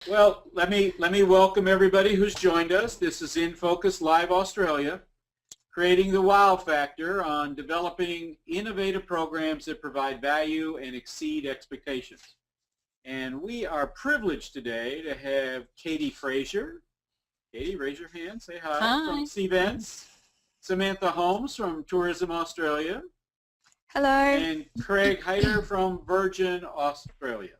Well, let me welcome everybody who's joined us. This is InFocus Live Australia, creating the wow factor on developing innovative programs that provide value and exceed expectations. And we are privileged today to have Katie Fraser. Katie, raise your hand, say hi. Hi. From Cievents. Samantha Holmes from Tourism Australia. Hello. And Craig Heider from Virgin Australia.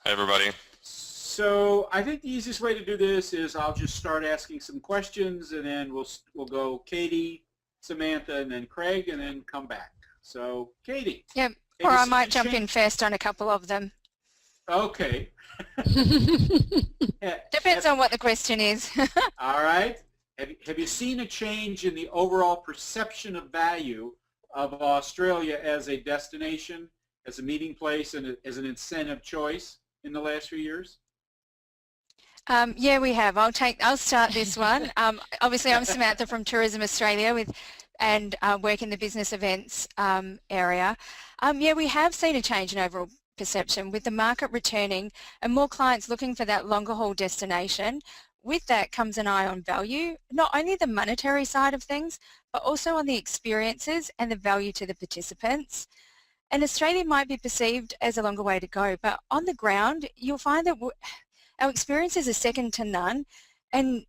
Hi, everybody. So I think the easiest way to do this is I'll just start asking some questions, and then we'll go Katie, Samantha, and then Craig, and then come back. So Katie. Yep. Or I might jump in first on a couple of them. Okay. Depends on what the question is. All right. Have you seen a change in the overall perception of value of Australia as a destination, as a meeting place, and as an incentive choice in the last few years? Yeah, we have. I'll start this one. Obviously, I'm Samantha from Tourism Australia and work in the business events area. Yeah, we have seen a change in overall perception with the market returning and more clients looking for that longer haul destination. With that comes an eye on value, not only the monetary side of things, but also on the experiences and the value to the participants. And Australia might be perceived as a longer way to go, but on the ground, you'll find that our experiences are second to none, and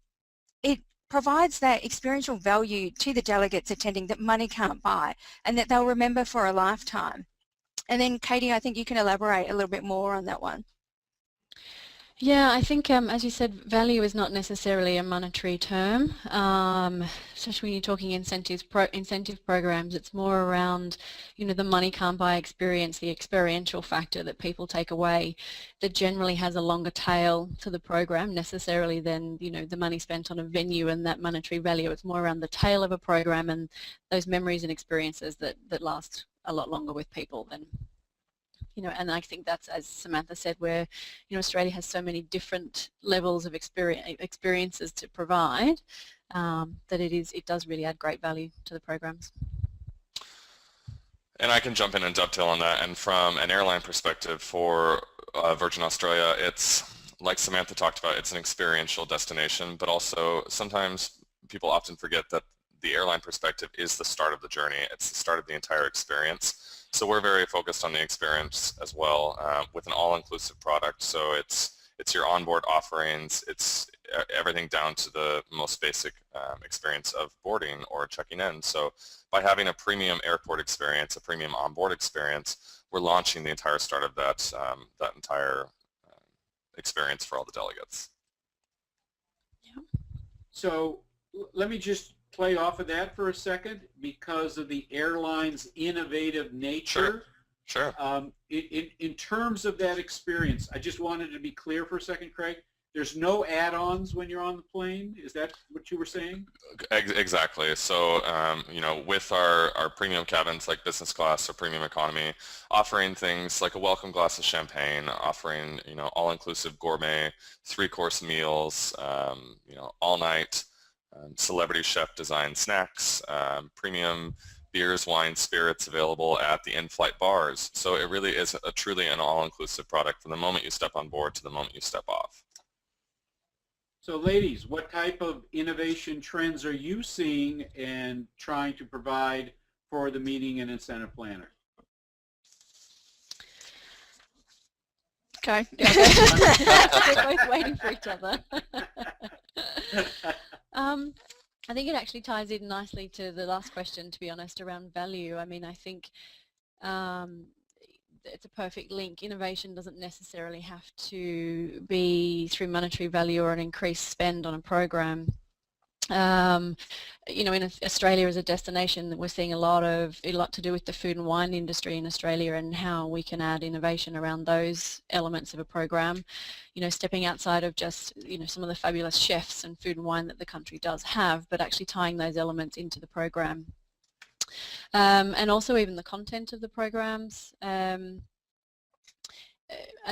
it provides that experiential value to the delegates attending that money can't buy and that they'll remember for a lifetime. And then Katie, I think you can elaborate a little bit more on that one. Yeah, I think, as you said, value is not necessarily a monetary term, especially when you're talking incentive programs. It's more around, the money can't buy experience, the experiential factor that people take away that generally has a longer tail to the program necessarily than, the money spent on a venue and that monetary value. It's more around the tail of a program and those memories and experiences that last a lot longer with people than and I think that's, as Samantha said, where Australia has so many different levels of experiences to provide that it does really add great value to the programs. And I can jump in and dovetail on that. And from an airline perspective for Virgin Australia, it's like Samantha talked about, it's an experiential destination, but also sometimes people often forget that the airline perspective is the start of the journey. It's the start of the entire experience. So we're very focused on the experience as well with an all-inclusive product. So it's your onboard offerings, it's everything down to the most basic experience of boarding or checking in. So by having a premium airport experience, a premium onboard experience, we're launching the entire start of that entire experience for all the delegates. Yeah. So let me just play off of that for a second because of the airline's innovative nature. Sure. In terms of that experience, I just wanted to be clear for a second, Craig. There's no add-ons when you're on the plane. Is that what you were saying? Exactly. So, with our premium cabins like business class or premium economy, offering things like a welcome glass of champagne, offering, all-inclusive gourmet 3-course meals, all night, celebrity chef designed snacks, premium beers, wine, spirits available at the in-flight bars. So it really is truly an all-inclusive product from the moment you step on board to the moment you step off. So ladies, what type of innovation trends are you seeing and trying to provide for the meeting and incentive planner? Okay. We're both waiting for each other. I think it actually ties in nicely to the last question, to be honest, around value. I mean, I think it's a perfect link. Innovation doesn't necessarily have to be through monetary value or an increased spend on a program. In Australia as a destination, we're seeing a lot to do with the food and wine industry in Australia and how we can add innovation around those elements of a program. Stepping outside of just, some of the fabulous chefs and food and wine that the country does have, but actually tying those elements into the program. And also even the content of the programs. As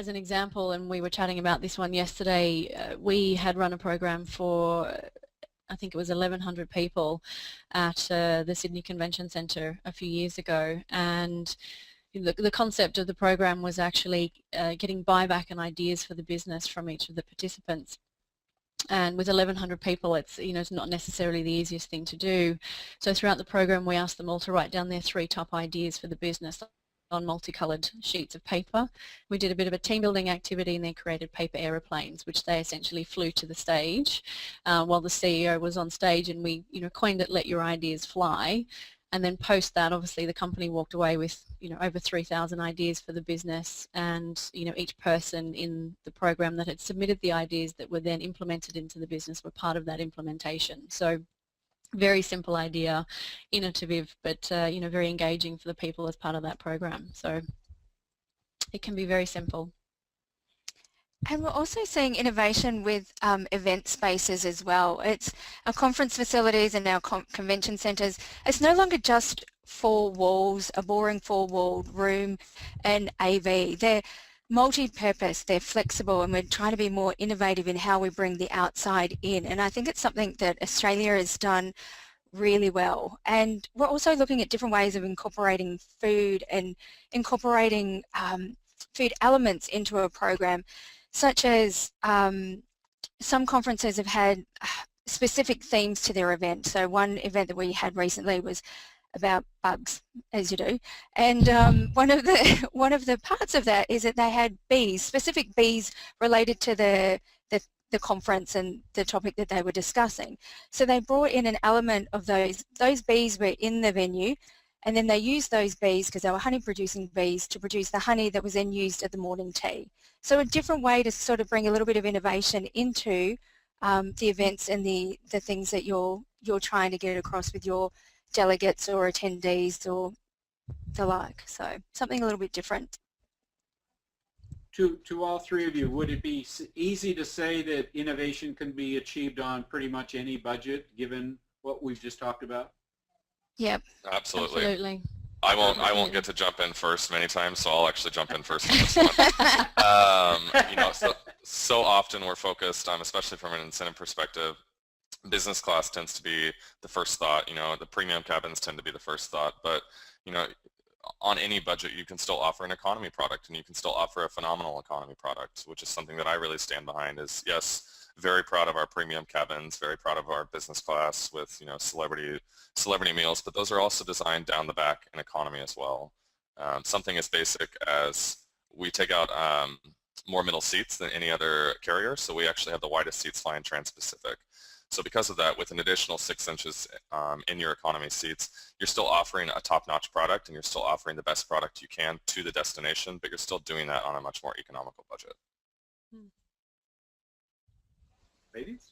an example, and we were chatting about this one yesterday, we had run a program for I think it was 1,100 people at the Sydney Convention Centre a few years ago, and the concept of the program was actually getting buyback and ideas for the business from each of the participants. And with 1,100 people, it's it's not necessarily the easiest thing to do. So throughout the program, we asked them all to write down their 3 top ideas for the business on multicolored sheets of paper. We did a bit of a team building activity, and they created paper aeroplanes, which they essentially flew to the stage while the CEO was on stage, and we coined it "Let Your Ideas Fly." And then post that, obviously, the company walked away with over 3,000 ideas for the business, and each person in the program that had submitted the ideas that were then implemented into the business were part of that implementation. So very simple idea, innovative, but very engaging for the people as part of that program. So it can be very simple. And we're also seeing innovation with event spaces as well. It's our conference facilities and our convention centres. It's no longer just 4 walls, a boring 4-walled room and AV. They're multi-purpose, they're flexible, and we're trying to be more innovative in how we bring the outside in. And I think it's something that Australia has done really well. And we're also looking at different ways of incorporating food and incorporating food elements into a program, such as some conferences have had specific themes to their event. So one event that we had recently was about bugs, as you do, and one of the parts of that is that they had bees, specific bees related to the conference and the topic that they were discussing. So they brought in an element of those bees were in the venue, and then they used those bees, because they were honey producing bees, to produce the honey that was then used at the morning tea. So a different way to sort of bring a little bit of innovation into the events and the things that you're trying to get across with your delegates or attendees or the like. So something a little bit different. To all 3 of you, would it be easy to say that innovation can be achieved on pretty much any budget, given what we've just talked about? Yep. Absolutely. Absolutely. I won't get to jump in first many times, so I'll actually jump in first on this one. So often we're focused, especially from an incentive perspective, business class tends to be the first thought. The premium cabins tend to be the first thought, but on any budget you can still offer an economy product, and you can still offer a phenomenal economy product, which is something that I really stand behind. Is yes, very proud of our premium cabins, very proud of our business class with celebrity meals, but those are also designed down the back in economy as well. Something as basic as we take out more middle seats than any other carrier, so we actually have the widest seats flying Trans-Pacific. So because of that, with an additional 6 inches in your economy seats, you're still offering a top-notch product, and you're still offering the best product you can to the destination, but you're still doing that on a much more economical budget. Ladies?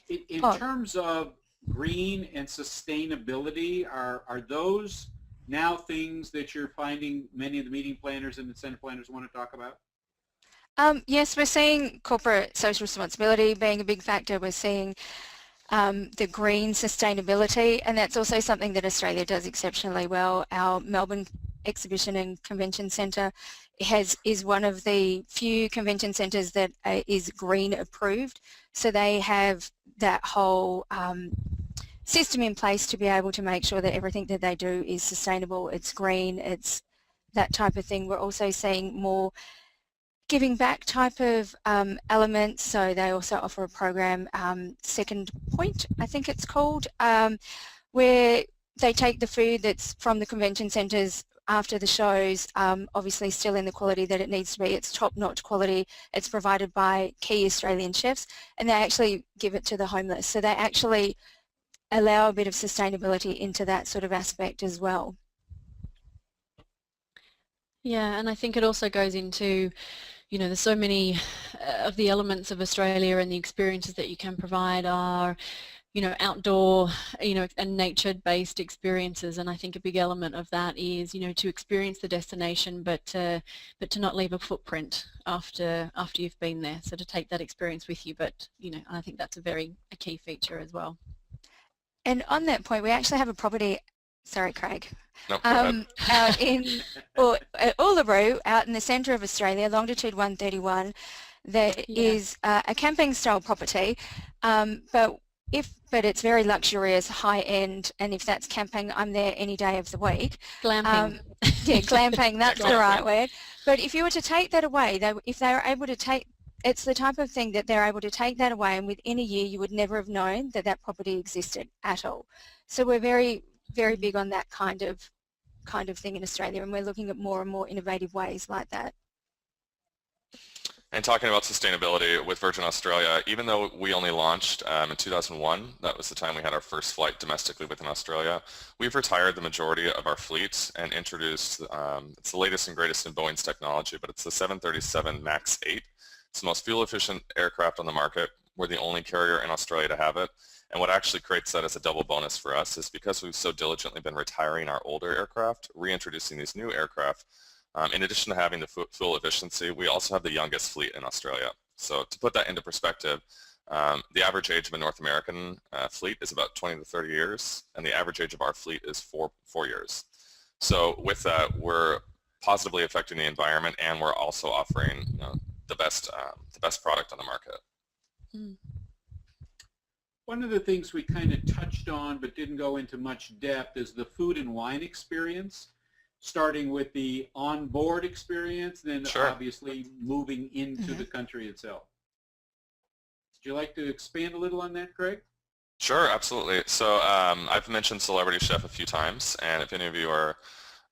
In terms of green and sustainability, are those now things that you're finding many of the meeting planners and incentive planners want to talk about? Yes, we're seeing corporate social responsibility being a big factor. We're seeing the green sustainability, and that's also something that Australia does exceptionally well. Our Melbourne Exhibition and Convention Centre is one of the few convention centres that is green approved. So they have that whole system in place to be able to make sure that everything that they do is sustainable, it's green, it's that type of thing. We're also seeing more giving back type of elements, so they also offer a program, Second Point, I think it's called, where they take the food that's from the convention centres after the shows, obviously still in the quality that it needs to be. It's top-notch quality. It's provided by key Australian chefs, and they actually give it to the homeless. So they actually allow a bit of sustainability into that sort of aspect as well. Yeah, and I think it also goes into, there's so many of the elements of Australia, and the experiences that you can provide are, outdoor, and nature-based experiences. And I think a big element of that is, to experience the destination, but to not leave a footprint after you've been there. So to take that experience with you, but I think that's a key feature as well. And on that point, we actually have a property. Sorry, Craig. No, out in Uluru, out in the centre of Australia, longitude 131, there is a camping style property, but it's very luxurious, high end, and if that's camping, I'm there any day of the week. Glamping. Yeah, glamping, that's the right word. But if you were to take that away, if they were able to take, it's the type of thing that they're able to take that away, and within a year you would never have known that that property existed at all. So we're very, very big on that kind of thing in Australia, and we're looking at more and more innovative ways like that. And talking about sustainability with Virgin Australia, even though we only launched in 2001, that was the time we had our first flight domestically within Australia, we've retired the majority of our fleet and introduced, it's the latest and greatest in Boeing's technology, but it's the 737 MAX 8. It's the most fuel-efficient aircraft on the market. We're the only carrier in Australia to have it. And what actually creates that as a double bonus for us is because we've so diligently been retiring our older aircraft, reintroducing these new aircraft, in addition to having the fuel efficiency, we also have the youngest fleet in Australia. So to put that into perspective, the average age of a North American fleet is about 20 to 30 years, and the average age of our fleet is four years. So with that, we're positively affecting the environment, and we're also offering the best product on the market. Mm. One of the things we kind of touched on but didn't go into much depth is the food and wine experience, starting with the on-board experience, then Sure. obviously moving into the country itself. Would you like to expand a little on that, Craig? Sure, absolutely. So I've mentioned Celebrity Chef a few times, and if any of you are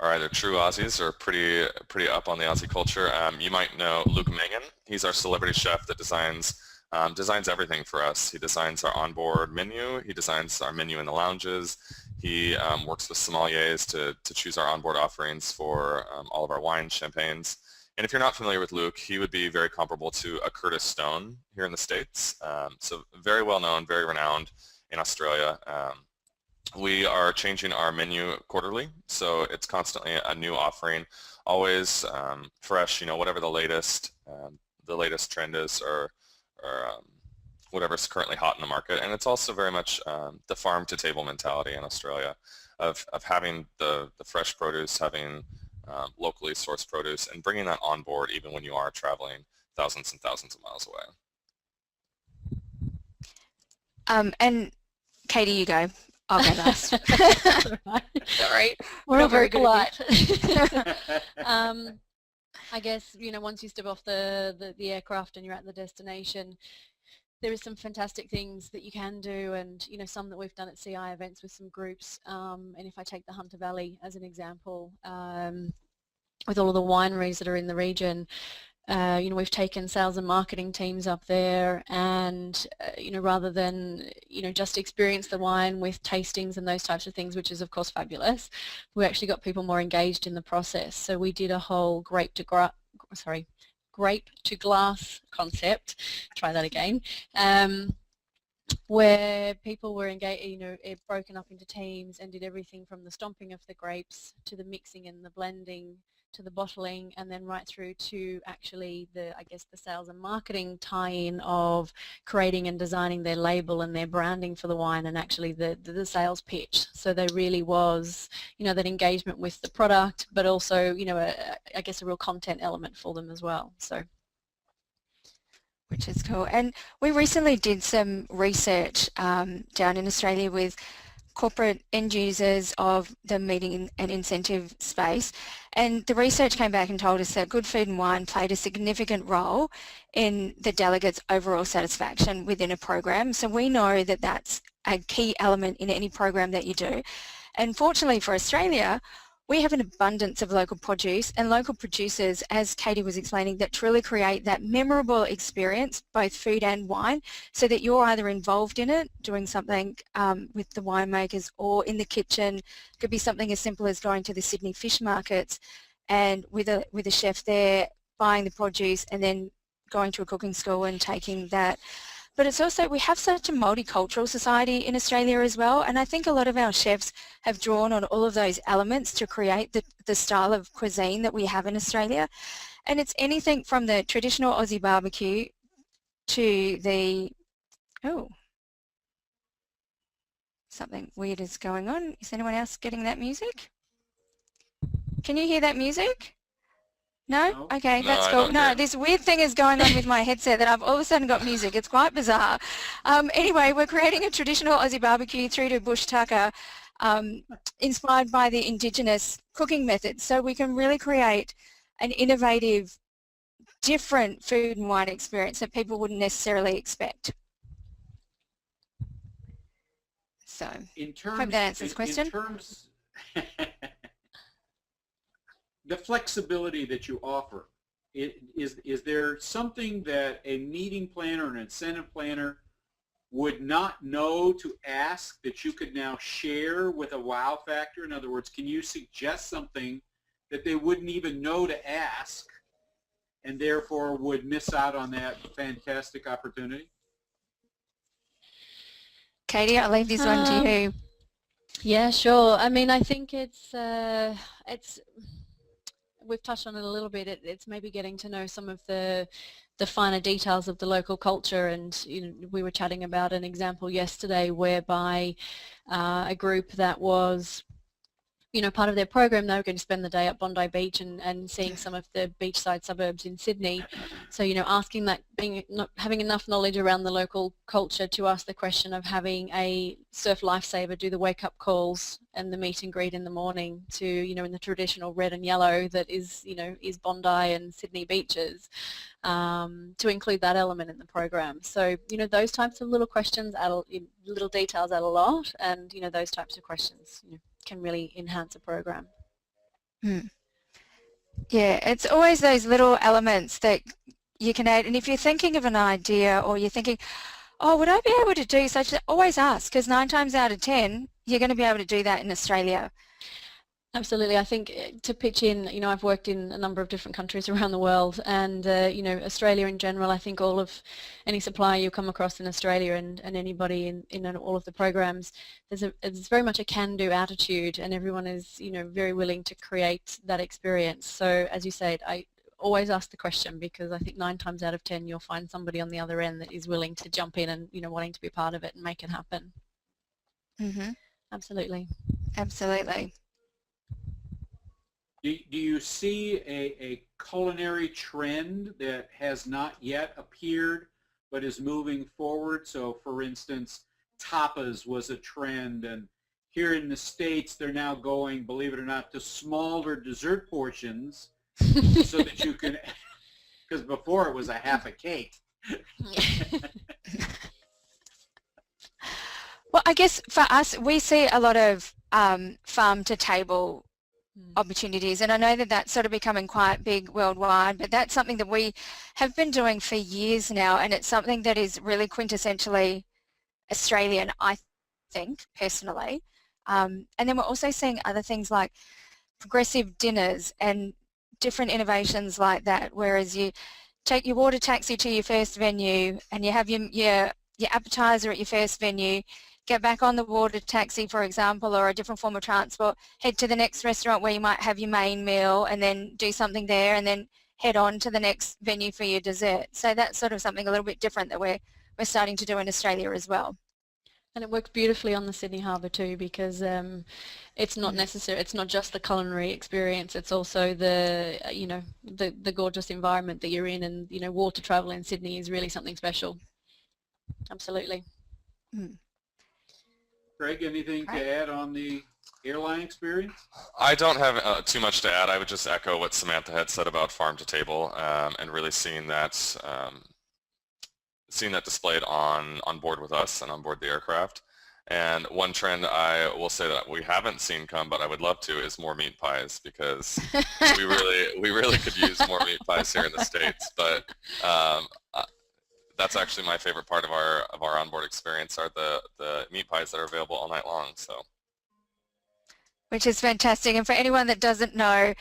either true Aussies or pretty up on the Aussie culture, you might know Luke Mangan. He's our Celebrity Chef that designs everything for us. He designs our onboard menu. He designs our menu in the lounges. He works with sommeliers to choose our onboard offerings for all of our wines, champagnes. And if you're not familiar with Luke, he would be very comparable to a Curtis Stone here in the States. So very well known, very renowned in Australia. We are changing our menu quarterly, so it's constantly a new offering, always fresh, whatever the latest trend is or whatever's currently hot in the market. And it's also very much the farm-to-table mentality in Australia of having the fresh produce, having locally sourced produce, and bringing that on board even when you are traveling thousands and thousands of miles away. And Katie, you go. I'll go last. Sorry. We're all very polite. good. I guess, once you step off the aircraft and you're at the destination, there is some fantastic things that you can do, and some that we've done at CI events with some groups. And if I take the Hunter Valley as an example, with all of the wineries that are in the region, we've taken sales and marketing teams up there, and rather than just experience the wine with tastings and those types of things, which is of course fabulous, we actually got people more engaged in the process. So we did a whole grape to glass concept. Try that again. Where people were engaged, broken up into teams and did everything from the stomping of the grapes to the mixing and the blending to the bottling, and then right through to actually the sales and marketing tie-in of creating and designing their label and their branding for the wine, and actually the sales pitch. So there really was, that engagement with the product, but also, a real content element for them as well. So. Which is cool. And we recently did some research down in Australia with corporate end users of the meeting and incentive space, and the research came back and told us that good food and wine played a significant role in the delegates' overall satisfaction within a program. So we know that that's a key element in any program that you do. And fortunately for Australia, we have an abundance of local produce and local producers, as Katie was explaining, that truly create that memorable experience, both food and wine, so that you're either involved in it, doing something with the winemakers, or in the kitchen. It could be something as simple as going to the Sydney fish markets and with a chef there, buying the produce and then going to a cooking school and taking that. But it's also, we have such a multicultural society in Australia as well, and I think a lot of our chefs have drawn on all of those elements to create the style of cuisine that we have in Australia. And it's anything from the traditional Aussie barbecue to the, something weird is going on. Is anyone else getting that music? Can you hear that music? No? Okay, that's cool. No, this weird thing is going on with my headset that I've all of a sudden got music. It's quite bizarre. Anyway, we're creating a traditional Aussie barbecue through to bush tucker, inspired by the indigenous cooking methods. So we can really create an innovative, different food and wine experience that people wouldn't necessarily expect. So, hope that answers the question. In terms, the flexibility that you offer, is there something that a meeting planner or an incentive planner would not know to ask that you could now share with a wow factor? In other words, can you suggest something that they wouldn't even know to ask and therefore would miss out on that fantastic opportunity? Katie, I'll leave this one to you. Yeah, sure. I mean, I think it's we've touched on it a little bit. It's maybe getting to know some of the finer details of the local culture, and we were chatting about an example yesterday whereby a group that was part of their program, they were going to spend the day at Bondi Beach and seeing some of the beachside suburbs in Sydney. So, asking that, having enough knowledge around the local culture to ask the question of having a surf lifesaver do the wake-up calls and the meet and greet in the morning to, in the traditional red and yellow that is Bondi and Sydney beaches, to include that element in the program. So, those types of little questions, little details add a lot, and, those types of questions, can really enhance a program. Yeah, it's always those little elements that you can add, and if you're thinking of an idea or you're thinking, oh, would I be able to do such, always ask, because 9 times out of 10 you're going to be able to do that in Australia. Absolutely. I think to pitch in, I've worked in a number of different countries around the world, and Australia in general, I think any supplier you come across in Australia and anybody in all of the programs, it's very much a can-do attitude, and everyone is very willing to create that experience. So as you said, I always ask the question, because I think 9 times out of 10 you'll find somebody on the other end that is willing to jump in and wanting to be part of it and make it happen. Mm-hmm. Absolutely. Absolutely. Do you see a culinary trend that has not yet appeared but is moving forward? So, for instance, tapas was a trend, and here in the States they're now going, believe it or not, to smaller dessert portions so that you can, because before it was a half a cake. Well, I guess for us, we see a lot of farm-to-table opportunities, and I know that that's sort of becoming quite big worldwide, but that's something that we have been doing for years now, and it's something that is really quintessentially Australian, I think, personally. And then we're also seeing other things like progressive dinners and different innovations like that, whereas you take your water taxi to your first venue and you have your appetizer at your first venue, get back on the water taxi, for example, or a different form of transport, head to the next restaurant where you might have your main meal and then do something there, and then head on to the next venue for your dessert. So that's sort of something a little bit different that we're starting to do in Australia as well. And it works beautifully on the Sydney Harbour too, because it's not necessary. It's not just the culinary experience. It's also the the gorgeous environment that you're in, and water travel in Sydney is really something special. Absolutely. Greg, anything to add on the airline experience? I don't have too much to add. I would just echo what Samantha had said about farm to table, and really seeing that displayed on board with us and on board the aircraft. And one trend I will say that we haven't seen come, but I would love to, is more meat pies, because we really could use more meat pies here in the States. But that's actually my favorite part of our onboard experience, are the meat pies that are available all night long. So, which is fantastic. And for anyone that doesn't know,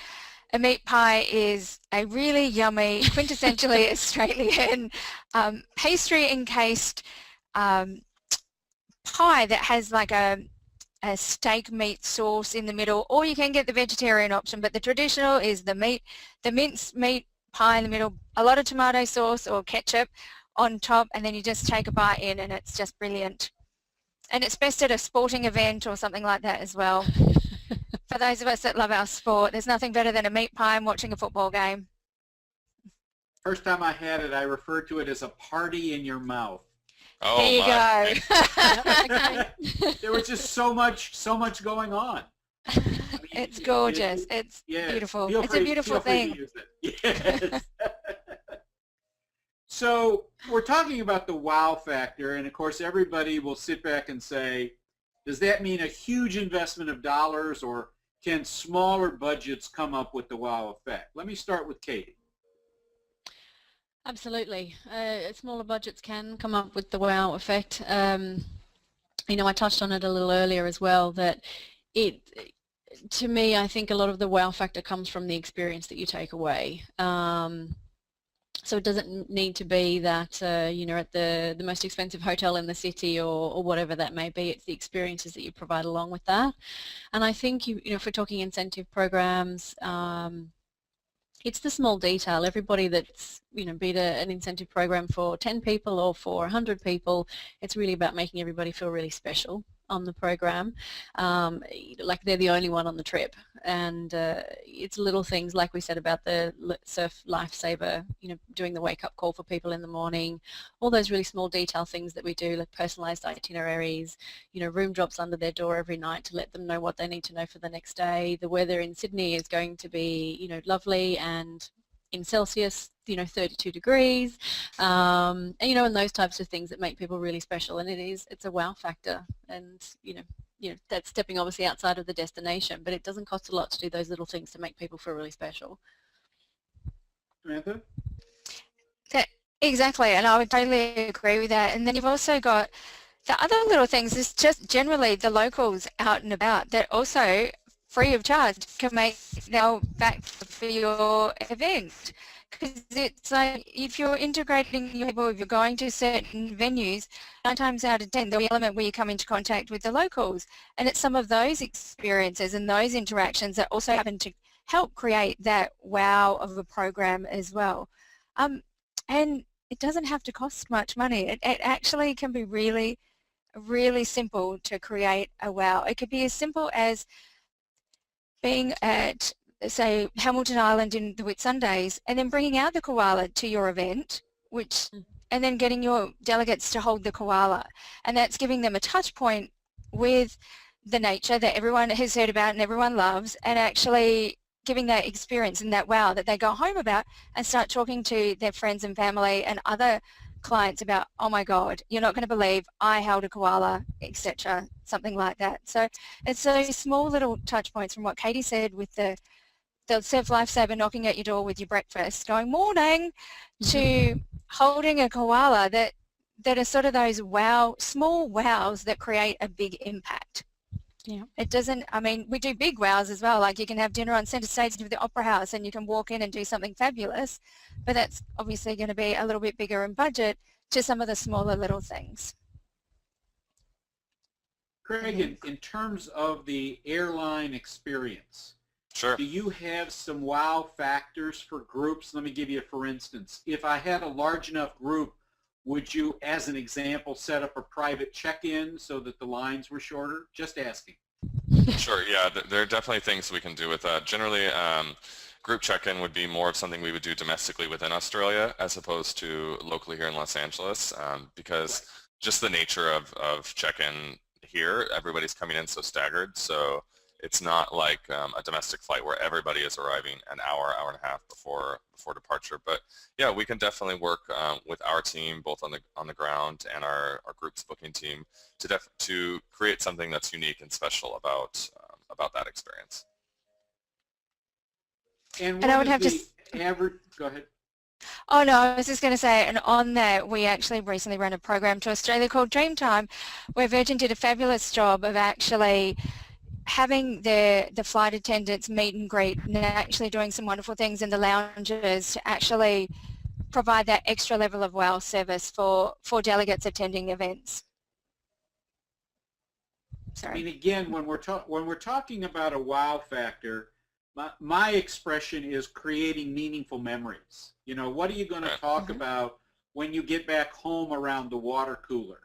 a meat pie is a really yummy, quintessentially Australian pastry encased pie that has like a steak meat sauce in the middle, or you can get the vegetarian option, but the traditional is the minced meat pie in the middle, a lot of tomato sauce or ketchup on top, and then you just take a bite in, and it's just brilliant. And it's best at a sporting event or something like that as well. For those of us that love our sport, there's nothing better than a meat pie and watching a football game. First time I had it, I referred to it as a party in your mouth. Oh There you my. go. There was just so much going on. I mean, It's gorgeous. It's yes, beautiful. feel It's free, a beautiful feel free to thing. use it. Yes. So we're talking about the wow factor, and of course everybody will sit back and say, does that mean a huge investment of dollars, or can smaller budgets come up with the wow effect? Let me start with Katie. Absolutely. Smaller budgets can come up with the wow effect. You know, I touched on it a little earlier as well, that to me, I think a lot of the wow factor comes from the experience that you take away. So it doesn't need to be that, you know, at the most expensive hotel in the city or whatever that may be. It's the experiences that you provide along with that. And I think, you know, if we're talking incentive programs, it's the small detail. Everybody that's, you know, be it an incentive program for 10 people or for 100 people, it's really about making everybody feel really special on the program, like they're the only one on the trip. And it's little things like we said about the surf lifesaver, you know, doing the wake-up call for people in the morning, all those really small detail things that we do, like personalized itineraries, you know, room drops under their door every night to let them know what they need to know for the next day. The weather in Sydney is going to be, you know, lovely and in Celsius, you know, 32 degrees, and, you know, and those types of things that make people really special. And it's a wow factor. And, you know, that's stepping obviously outside of the destination, but it doesn't cost a lot to do those little things to make people feel really special. Samantha? Exactly, and I would totally agree with that. And then you've also got the other little things is just generally the locals out and about that also free of charge can make now back for your event. Because it's like if you're integrating your people, if you're going to certain venues, 9 times out of 10 there'll be an element where you come into contact with the locals, and it's some of those experiences and those interactions that also happen to help create that wow of a program as well. And it doesn't have to cost much money. It actually can be really, really simple to create a wow. It could be as simple as being at, say, Hamilton Island in the Whitsundays and then bringing out the koala to your event, and then getting your delegates to hold the koala. And that's giving them a touch point with the nature that everyone has heard about and everyone loves, and actually giving that experience and that wow that they go home about and start talking to their friends and family and other clients about, oh my God, you're not going to believe I held a koala, etc., something like that. So it's those small little touch points from what Katie said with the surf lifesaver knocking at your door with your breakfast, going morning, to holding a koala that are sort of those wow, small wows that create a big impact. Yeah. It doesn't, I mean, we do big wows as well, like you can have dinner on centre stage with the Opera House and you can walk in and do something fabulous, but that's obviously going to be a little bit bigger in budget to some of the smaller little things. Craig, in terms of the airline experience, Sure. do you have some wow factors for groups? Let me give you, for instance, if I had a large enough group, would you, as an example, set up a private check-in so that the lines were shorter? Just asking. Sure, yeah, there are definitely things we can do with that. Generally, group check-in would be more of something we would do domestically within Australia as opposed to locally here in Los Angeles, because just the nature of check-in here, everybody's coming in so staggered, so it's not like a domestic flight where everybody is arriving an hour, hour and a half before departure. But yeah, we can definitely work with our team, both on the ground and our group's booking team, to create something that's unique and special about that experience. And I would have to average? Go ahead. Oh no, I was just going to say, and on that, we actually recently ran a program to Australia called Dreamtime, where Virgin did a fabulous job of actually having the flight attendants meet and greet and actually doing some wonderful things in the lounges to actually provide that extra level of wow service for delegates attending events. Sorry. I mean, again, when we're talking about a wow factor, my expression is creating meaningful memories. You know, what are you going to talk about when you get back home around the water cooler?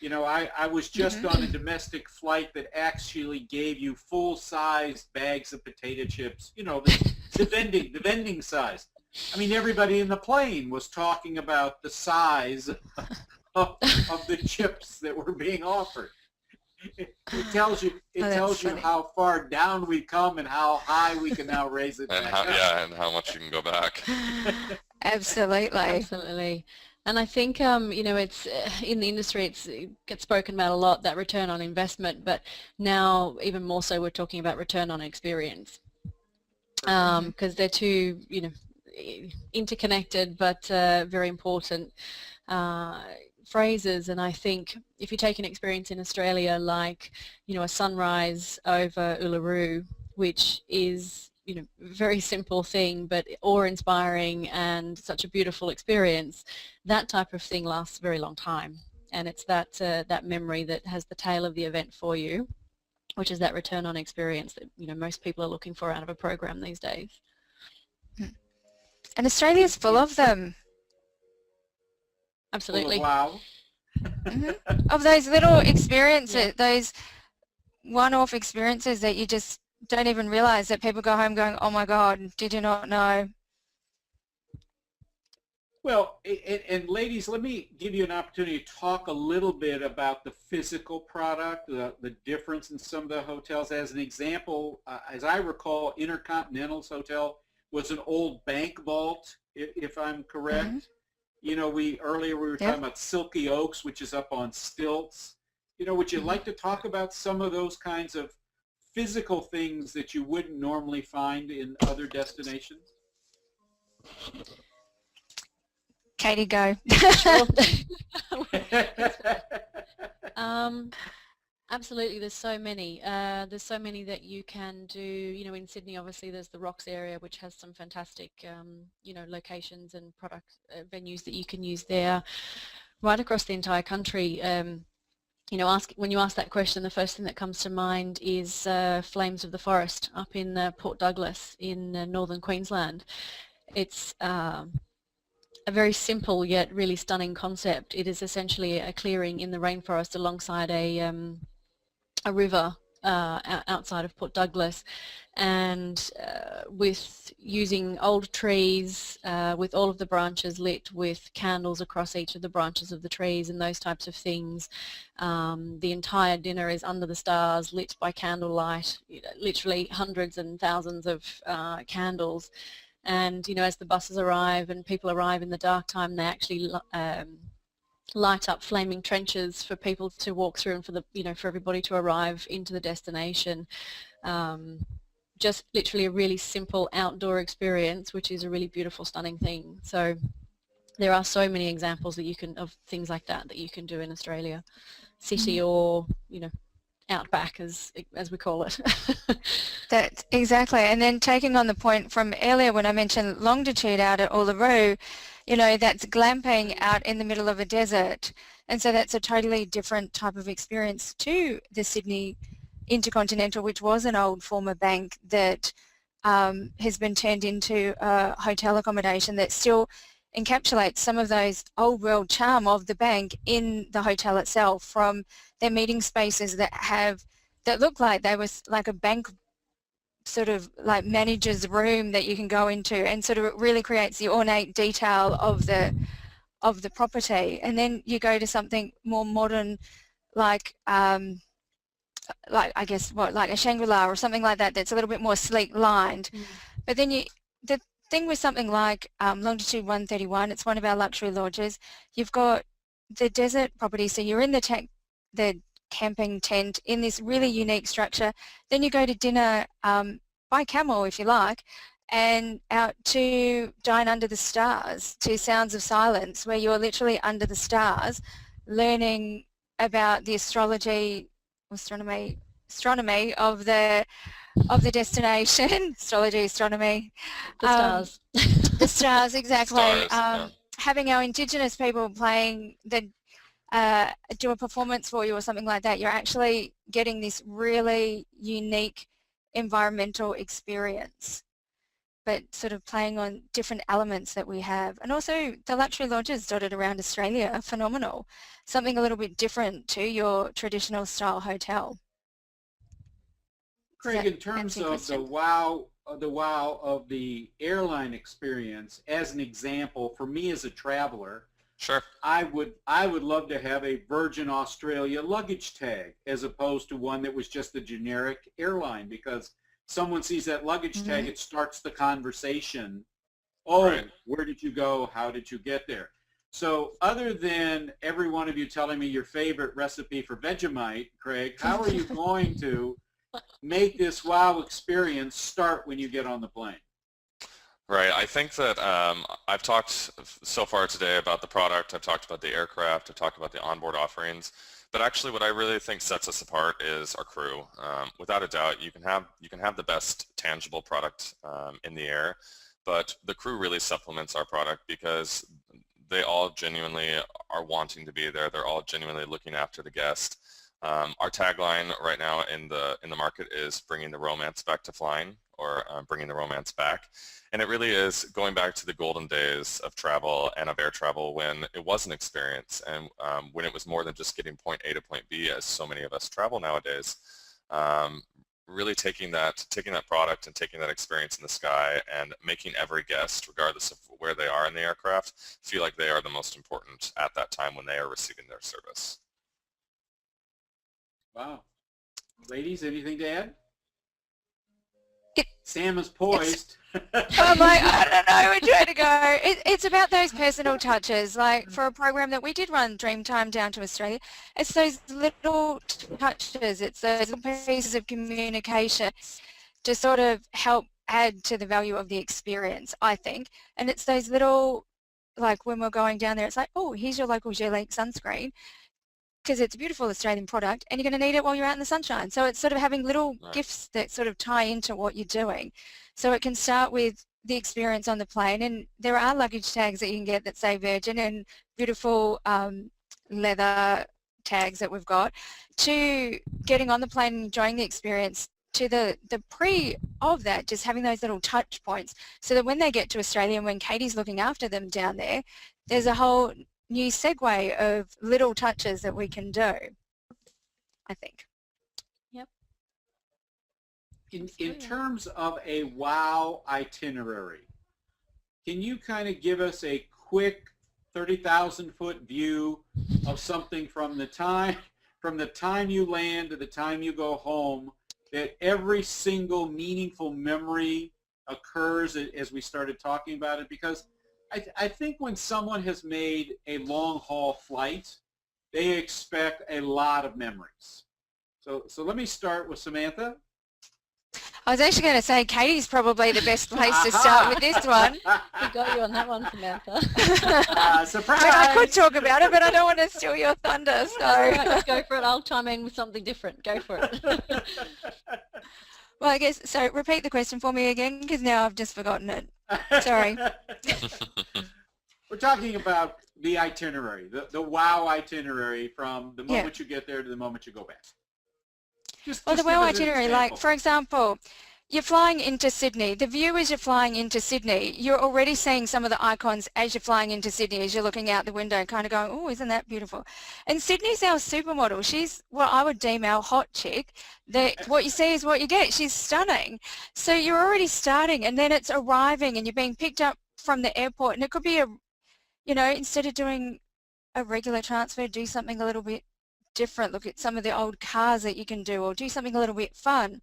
You know, I was just on a domestic flight that actually gave you full-sized bags of potato chips, you know, the vending size. I mean, everybody in the plane was talking about the size of the chips that were being offered. It tells you funny. how far down we come and how high we can now raise it And back how, up. yeah, and how much you can go back. Absolutely. Absolutely. And I think, you know, it's in the industry, it gets spoken about a lot, that return on investment, but now even more so we're talking about return on experience, because they're two, you know, interconnected but very important phrases. And I think if you take an experience in Australia like, you know, a sunrise over Uluru, which is, you know, very simple thing but awe-inspiring and such a beautiful experience, that type of thing lasts a very long time, and it's that that memory that has the tail of the event for you, which is that return on experience that, you know, most people are looking for out of a program these days. And Australia's full of them. Absolutely. Wow. Of those little experiences, Yeah. those one-off experiences that you just don't even realize, that people go home going, oh my God, did you not know? Well, and ladies, let me give you an opportunity to talk a little bit about the physical product, the difference in some of the hotels. As an example, as I recall, Intercontinental's hotel was an old bank vault, if I'm correct. You know, earlier we were talking about Silky Oaks, which is up on stilts. You know, would you like to talk about some of those kinds of physical things that you wouldn't normally find in other destinations? Katie, go. Sure. Absolutely, there's so many. There's so many that you can do. You know, in Sydney, obviously, there's the Rocks area, which has some fantastic, you know, locations and product venues that you can use there. Right across the entire country, you know, when you ask that question, the first thing that comes to mind is Flames of the Forest up in Port Douglas in northern Queensland. It's a very simple yet really stunning concept. It is essentially a clearing in the rainforest alongside a river outside of Port Douglas, and with using old trees, with all of the branches lit with candles across each of the branches of the trees and those types of things. The entire dinner is under the stars, lit by candlelight, literally hundreds and thousands of candles. And, you know, as the buses arrive and people arrive in the dark time, they actually light up flaming trenches for people to walk through and for the, you know, for everybody to arrive into the destination. Just literally a really simple outdoor experience, which is a really beautiful, stunning thing. So there are so many examples that you can, of things like that you can do in Australia, city or, you know, outback as we call it. That's exactly. And then taking on the point from earlier when I mentioned longitude out at Uluru, you know, that's glamping out in the middle of a desert. And so that's a totally different type of experience to the Sydney Intercontinental, which was an old former bank that has been turned into a hotel accommodation that still encapsulates some of those old world charm of the bank in the hotel itself, from their meeting spaces that look like they was like a bank sort of like manager's room that you can go into, and sort of it really creates the ornate detail of the property. And then you go to something more modern like I guess like a Shangri-La or something like that, that's a little bit more sleek lined. But then the thing with something like Longitude 131, it's one of our luxury lodges, you've got the desert property, so you're in the camping tent in this really unique structure. Then you go to dinner by camel, if you like, and out to dine under the stars, to Sounds of Silence, where you're literally under the stars learning about the astronomy of the destination. Astrology, astronomy. The stars. The stars, exactly. Stars, yeah. Having our Indigenous people playing do a performance for you or something like that, you're actually getting this really unique environmental experience, but sort of playing on different elements that we have. And also the luxury lodges dotted around Australia are phenomenal. Something a little bit different to your traditional style hotel. Craig, in terms of the wow of the airline experience, as an example, for me as a traveler, Sure. I would love to have a Virgin Australia luggage tag as opposed to one that was just a generic airline, because someone sees that luggage tag, it starts the conversation. Oh, Right. where did you go? How did you get there? So other than every one of you telling me your favorite recipe for Vegemite, Craig, how are you going to make this wow experience start when you get on the plane? Right. I think that I've talked so far today about the product. I've talked about the aircraft. I've talked about the onboard offerings. But actually, what I really think sets us apart is our crew. Without a doubt, you can have the best tangible product in the air, but the crew really supplements our product because they all genuinely are wanting to be there. They're all genuinely looking after the guest. Our tagline right now in the market is bringing the romance back to flying, or bringing the romance back. And it really is going back to the golden days of travel and of air travel when it was an experience, and when it was more than just getting point A to point B, as so many of us travel nowadays. Really taking that product and taking that experience in the sky and making every guest, regardless of where they are in the aircraft, feel like they are the most important at that time when they are receiving their service. Wow. Ladies, anything to add? It- Sam is poised. I'm like, I don't know which way to go. It's about those personal touches. Like for a program that we did run Dreamtime down to Australia, it's those little touches, it's those little pieces of communication to sort of help add to the value of the experience, I think. And it's those little, like when we're going down there, it's like, oh, here's your local Gillette sunscreen, because it's a beautiful Australian product and you're going to need it while you're out in the sunshine. So it's sort of having little gifts that sort of tie into what you're doing. So it can start with the experience on the plane, and there are luggage tags that you can get that say Virgin, and beautiful leather tags that we've got, to getting on the plane and enjoying the experience, to the pre of that, just having those little touch points so that when they get to Australia and when Katie's looking after them down there, there's a whole new segue of little touches that we can do, I think. Yep. In terms of a wow itinerary, can you kind of give us a quick 30,000-foot view of something from the time you land to the time you go home, that every single meaningful memory occurs as we started talking about it? Because I think when someone has made a long-haul flight, they expect a lot of memories. So let me start with Samantha. I was actually going to say Katie's probably the best place to start with this one. We got you on that one, Samantha. Surprise! I could talk about it, but I don't want to steal your thunder. So Right, let's go for it. I'll chime in with something different. Go for it. Well, I guess, so repeat the question for me again, because now I've just forgotten it. Sorry. We're talking about the itinerary, the wow itinerary from the moment you get there to the moment you go back. Well, the wow itinerary, like, for example, you're flying into Sydney. The view as you're flying into Sydney, you're already seeing some of the icons as you're flying into Sydney, as you're looking out the window, kind of going, oh, isn't that beautiful? And Sydney's our supermodel. She's what I would deem our hot chick. That what you see is what you get. She's stunning. So you're already starting, and then it's arriving, and you're being picked up from the airport. And it could be a, you know, instead of doing a regular transfer, do something a little bit different. Look at some of the old cars that you can do, or do something a little bit fun.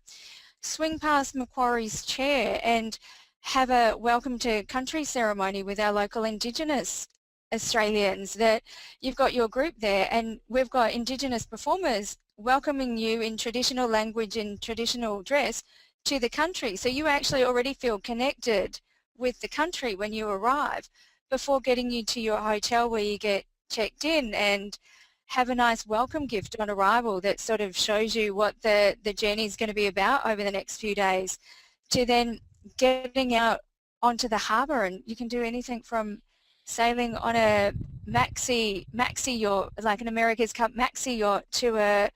Swing past Macquarie's chair and have a welcome to country ceremony with our local Indigenous Australians. That you've got your group there, and we've got Indigenous performers welcoming you in traditional language and traditional dress to the country. So you actually already feel connected with the country when you arrive, before getting you to your hotel where you get checked in, and have a nice welcome gift on arrival that sort of shows you what the journey is going to be about over the next few days, to then getting out onto the harbour. And you can do anything from sailing on a maxi yacht, like an America's Cup maxi yacht, to a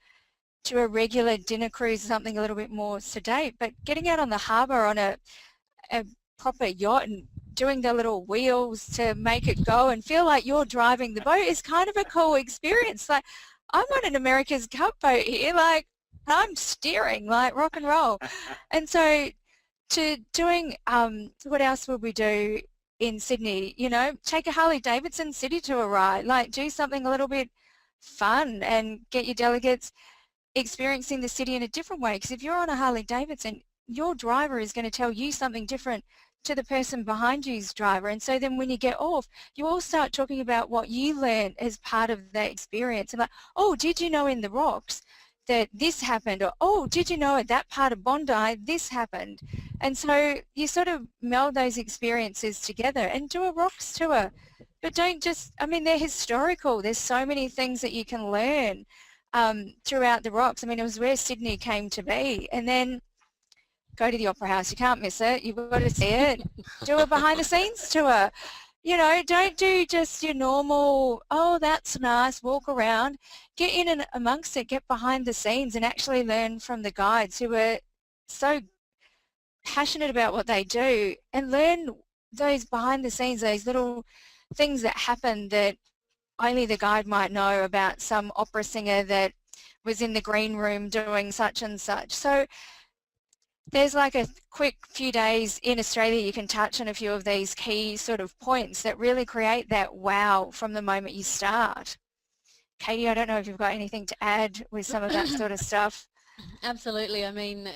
regular dinner cruise, something a little bit more sedate. But getting out on the harbour on a proper yacht and doing the little wheels to make it go and feel like you're driving the boat is kind of a cool experience. Like, I'm on an America's Cup boat here, like, I'm steering, like, rock and roll. And so to doing, what else would we do? in Sydney, you know, take a Harley Davidson city tour ride, like do something a little bit fun and get your delegates experiencing the city in a different way. Because if you're on a Harley Davidson, your driver is going to tell you something different to the person behind you's driver. And so then when you get off, you all start talking about what you learned as part of that experience. And like, oh, did you know in the rocks that this happened? Or, oh, did you know at that part of Bondi this happened? And so you sort of meld those experiences together and do a rocks tour. But don't just, I mean, they're historical. There's so many things that you can learn throughout the rocks. I mean, it was where Sydney came to be. And then go to the Opera House. You can't miss it. You've got to see it. Do a behind the scenes tour. You know, don't do just your normal, oh, that's nice, walk around. Get in and amongst it, get behind the scenes and actually learn from the guides who are so passionate about what they do, and learn those behind the scenes, those little things that happen that only the guide might know about, some opera singer that was in the green room doing such and such. So there's like a quick few days in Australia you can touch on a few of these key sort of points that really create that wow from the moment you start. Katie, I don't know if you've got anything to add with some of that sort of stuff. Absolutely. I mean,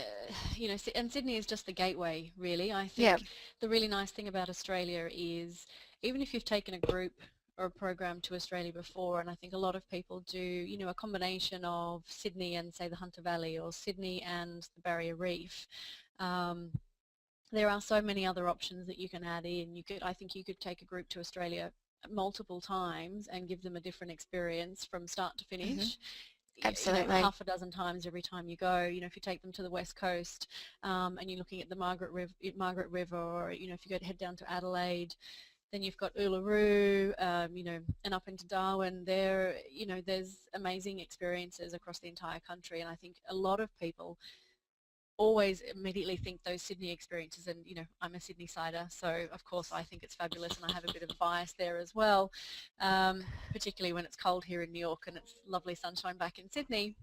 you know, and Sydney is just the gateway, really. I think Yep. the really nice thing about Australia is even if you've taken a group or a program to Australia before, and I think a lot of people do, you know, a combination of Sydney and, say, the Hunter Valley, or Sydney and the Barrier Reef. There are so many other options that you can add in. I think you could take a group to Australia multiple times and give them a different experience from start to finish. Absolutely. You know, half a dozen times every time you go. You know, if you take them to the West Coast and you're looking at the Margaret River, or, you know, if you head down to Adelaide, then you've got Uluru, you know, and up into Darwin. There, you know, there's amazing experiences across the entire country, and I think a lot of people always immediately think those Sydney experiences, and, you know, I'm a Sydney-sider, so of course I think it's fabulous, and I have a bit of a bias there as well, particularly when it's cold here in New York and it's lovely sunshine back in Sydney.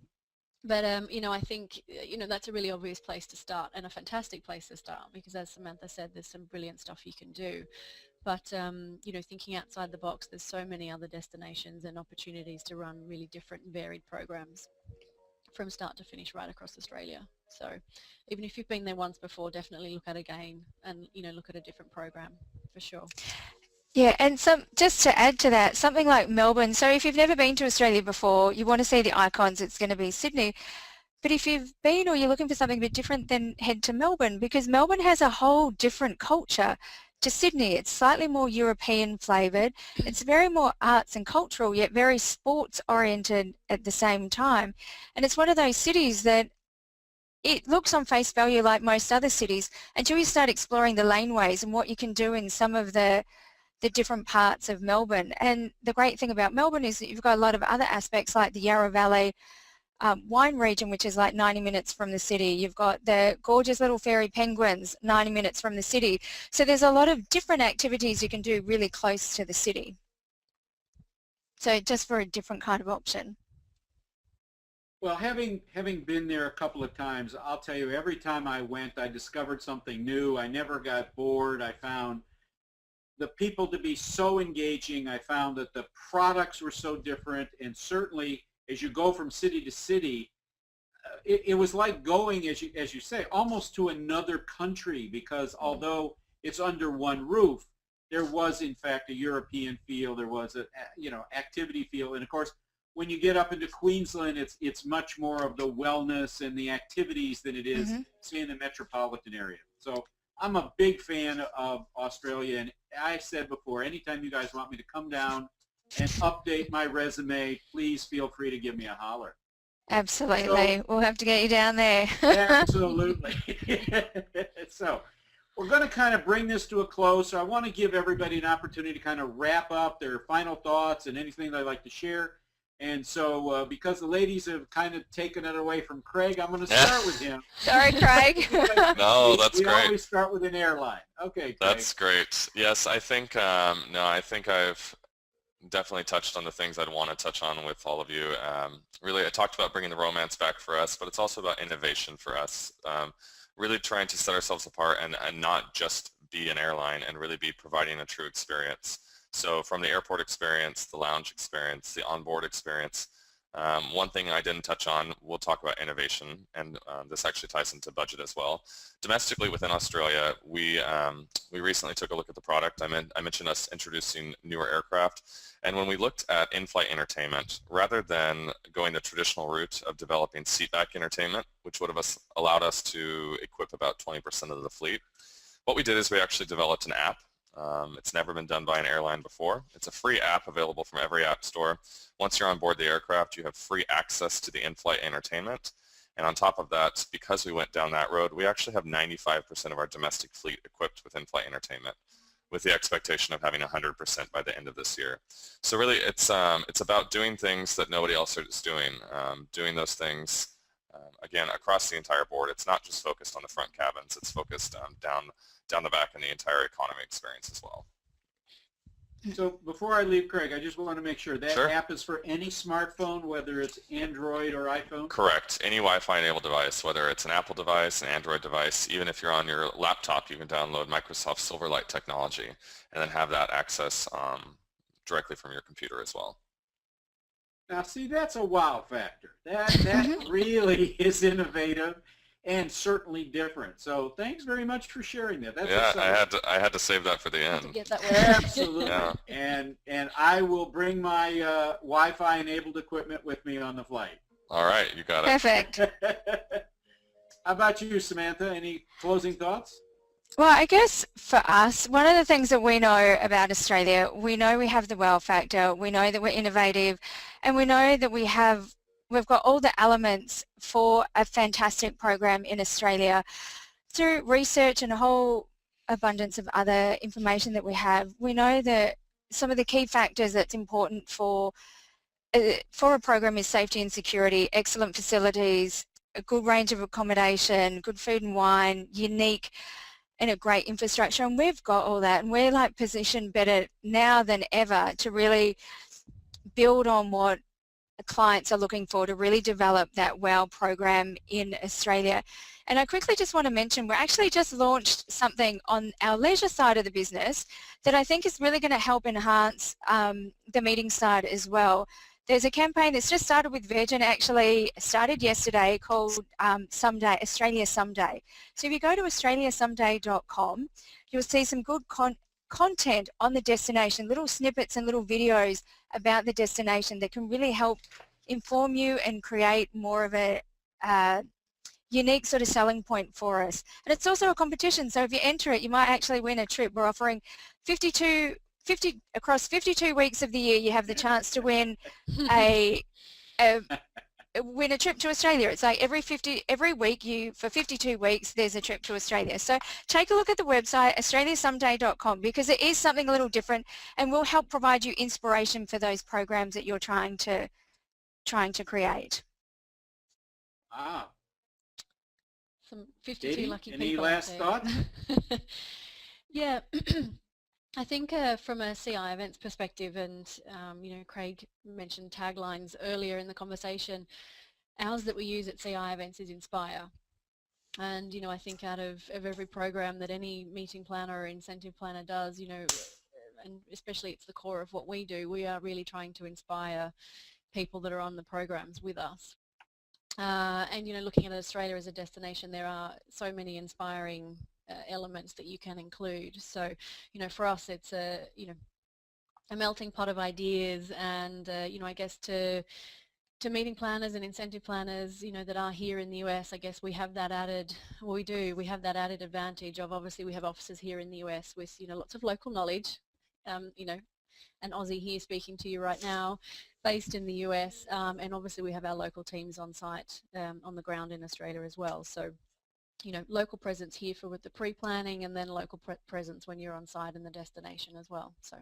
But, you know, I think, you know, that's a really obvious place to start, and a fantastic place to start, because as Samantha said, there's some brilliant stuff you can do. But, you know, thinking outside the box, there's so many other destinations and opportunities to run really different and varied programs from start to finish right across Australia. So even if you've been there once before, definitely look at it again and, you know, look at a different program for sure. Yeah, and just to add to that, something like Melbourne. So if you've never been to Australia before, you want to see the icons, it's going to be Sydney. But if you've been, or you're looking for something a bit different, then head to Melbourne, because Melbourne has a whole different culture to Sydney. It's slightly more European flavoured. It's very more arts and cultural, yet very sports oriented at the same time. And it's one of those cities that it looks on face value like most other cities until you start exploring the laneways and what you can do in some of the different parts of Melbourne. And the great thing about Melbourne is that you've got a lot of other aspects like the Yarra Valley wine region, which is like 90 minutes from the city. You've got the gorgeous little fairy penguins 90 minutes from the city. So there's a lot of different activities you can do really close to the city. So just for a different kind of option. Well, having been there a couple of times, I'll tell you, every time I went, I discovered something new. I never got bored. I found the people to be so engaging. I found that the products were so different, and certainly as you go from city to city, it was like going, as you say, almost to another country, because although it's under one roof, there was in fact a European feel. There was a, you know, activity feel, and of course, when you get up into Queensland, it's much more of the wellness and the activities than it is, say, in the metropolitan area. So I'm a big fan of Australia, and I said before, anytime you guys want me to come down and update my resume, please feel free to give me a holler. Absolutely. We'll have to get you down there. Absolutely. So we're going to kind of bring this to a close. So I want to give everybody an opportunity to kind of wrap up their final thoughts and anything they'd like to share. And so because the ladies have kind of taken it away from Craig, I'm going to start with him. Sorry, Craig. No, that's we great. always start with an airline. Okay, Craig. That's great. Yes, I think, I think I've definitely touched on the things I'd want to touch on with all of you. Really, I talked about bringing the romance back for us, but it's also about innovation for us. Really trying to set ourselves apart and not just be an airline and really be providing a true experience. So from the airport experience, the lounge experience, the onboard experience, one thing I didn't touch on, we'll talk about innovation, and this actually ties into budget as well. Domestically within Australia, we recently took a look at the product. I mentioned us introducing newer aircraft, and when we looked at in-flight entertainment, rather than going the traditional route of developing seatback entertainment, which would have allowed us to equip about 20% of the fleet, what we did is we actually developed an app. It's never been done by an airline before. It's a free app available from every app store. Once you're on board the aircraft, you have free access to the in-flight entertainment. And on top of that, because we went down that road, we actually have 95% of our domestic fleet equipped with in-flight entertainment, with the expectation of having 100% by the end of this year. So really, it's about doing things that nobody else is doing, doing those things, again, across the entire board. It's not just focused on the front cabins. It's focused down the back and the entire economy experience as well. So before I leave, Craig, I just want to make sure that Sure. app is for any smartphone, whether it's Android or iPhone? Correct. Any Wi-Fi enabled device, whether it's an Apple device, an Android device, even if you're on your laptop, you can download Microsoft Silverlight technology and then have that access directly from your computer as well. Now, see, that's a wow factor. That really is innovative and certainly different. So thanks very much for sharing that. That's Yeah, exciting. I had to save that for the To end. get that Absolutely. Yeah. And I will bring my Wi-Fi enabled equipment with me on the flight. All right, you got it. Perfect. How about you, Samantha? Any closing thoughts? Well, I guess for us, one of the things that we know about Australia, we know we have the wow factor, we know that we're innovative, and we know that we've got all the elements for a fantastic program in Australia. Through research and a whole abundance of other information that we have, we know that some of the key factors that's important for a program is safety and security, excellent facilities, a good range of accommodation, good food and wine, unique and a great infrastructure, and we've got all that, and we're like positioned better now than ever to really build on what clients are looking for to really develop that WOW program in Australia. And I quickly just want to mention, we're actually just launched something on our leisure side of the business that I think is really going to help enhance the meeting side as well. There's a campaign that's just started with Virgin, actually started yesterday, called Someday, Australia Someday. So if you go to australiasomeday.com, you'll see some good content on the destination, little snippets and little videos about the destination that can really help inform you and create more of a unique sort of selling point for us. And it's also a competition, so if you enter it, you might actually win a trip. We're offering 50 across 52 weeks of the year, you have the chance to win win a trip to Australia. It's like every week, for 52 weeks, there's a trip to Australia. So take a look at the website, australiasomeday.com, because it is something a little different and will help provide you inspiration for those programs that you're trying to create. Ah, Some 52 Katie, lucky any people. last thoughts? Yeah. I think from a CI events perspective, and Craig mentioned taglines earlier in the conversation, ours that we use at CI events is inspire. And I think out of every program that any meeting planner or incentive planner does, and especially it's the core of what we do, we are really trying to inspire people that are on the programs with us. And looking at Australia as a destination, there are so many inspiring elements that you can include. So for us it's a melting pot of ideas, and I guess to meeting planners and incentive planners that are here in the US, I guess we have that added advantage of, obviously we have offices here in the US with lots of local knowledge, an Aussie here speaking to you right now, based in the US, and obviously we have our local teams on site on the ground in Australia as well. So local presence here with the pre-planning, and then local presence when you're on site in the destination as well. So.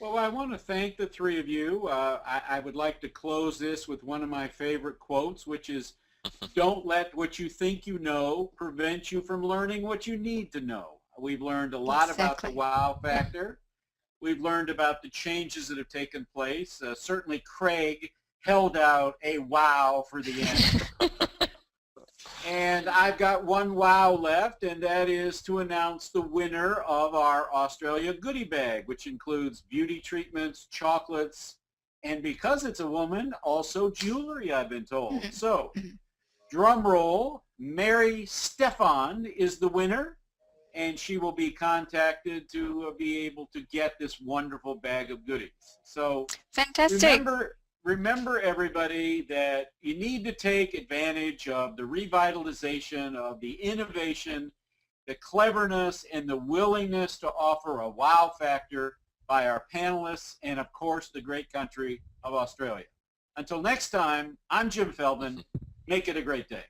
Well, I want to thank the three of you. I would like to close this with one of my favorite quotes, which is, don't let what you think you know prevent you from learning what you need to know. We've learned a lot about the wow factor. We've learned about the changes that have taken place. Certainly Craig held out a wow for the end. And I've got one wow left, and that is to announce the winner of our Australia goodie bag, which includes beauty treatments, chocolates, and because it's a woman, also jewelry, I've been told. So, drum roll, Mary Stefan is the winner, and she will be contacted to be able to get this wonderful bag of goodies. So, Fantastic. remember everybody that you need to take advantage of the revitalization of the innovation, the cleverness, and the willingness to offer a wow factor by our panelists and, of course, the great country of Australia. Until next time, I'm Jim Feldman. Make it a great day.